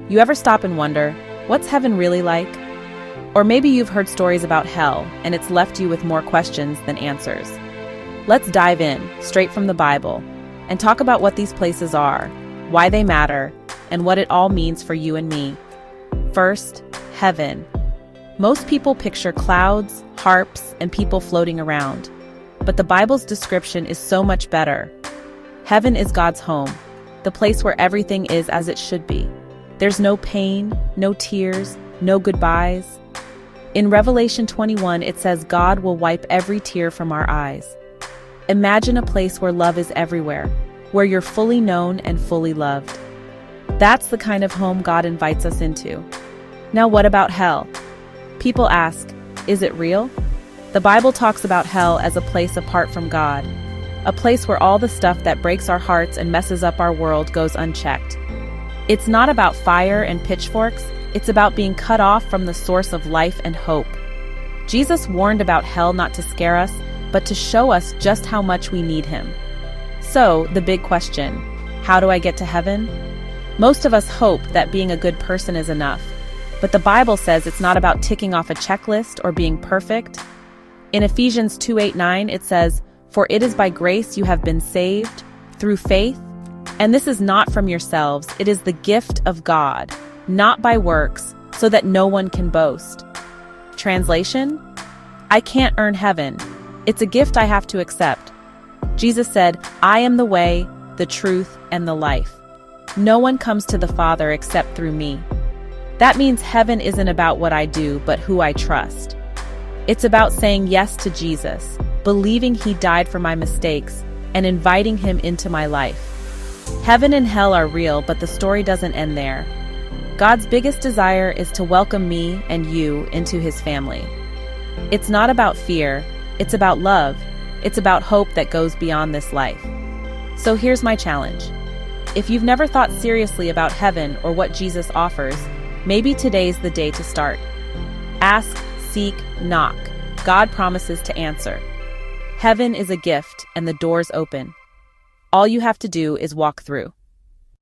You ever stop and wonder, what's heaven really like? Or maybe you've heard stories about hell, and it's left you with more questions than answers. Let's dive in, straight from the Bible, and talk about what these places are, why they matter, and what it all means for you and me. First, heaven. Most people picture clouds, harps, and people floating around. But the Bible's description is so much better. Heaven is God's home, the place where everything is as it should be. There's no pain, no tears, no goodbyes. In Revelation 21, it says God will wipe every tear from our eyes. Imagine a place where love is everywhere, where you're fully known and fully loved. That's the kind of home God invites us into. Now, what about hell? People ask, is it real? The Bible talks about hell as a place apart from God, a place where all the stuff that breaks our hearts and messes up our world goes unchecked. It's not about fire and pitchforks, it's about being cut off from the source of life and hope. Jesus warned about hell not to scare us, but to show us just how much we need him. So, the big question, how do I get to heaven? Most of us hope that being a good person is enough, but the Bible says it's not about ticking off a checklist or being perfect. In Ephesians 2:8-9, it says, "For it is by grace you have been saved, through faith, and this is not from yourselves, it is the gift of God, not by works, so that no one can boast." Translation? I can't earn heaven. It's a gift I have to accept. Jesus said, "I am the way, the truth, and the life. No one comes to the Father except through me." That means heaven isn't about what I do, but who I trust. It's about saying yes to Jesus, believing he died for my mistakes, and inviting him into my life. Heaven and hell are real, but the story doesn't end there. God's biggest desire is to welcome me and you into his family. It's not about fear, it's about love. It's about hope that goes beyond this life. So here's my challenge. If you've never thought seriously about heaven or what Jesus offers, maybe today's the day to start. Ask, seek, knock. God promises to answer. Heaven is a gift and the door's open. All you have to do is walk through.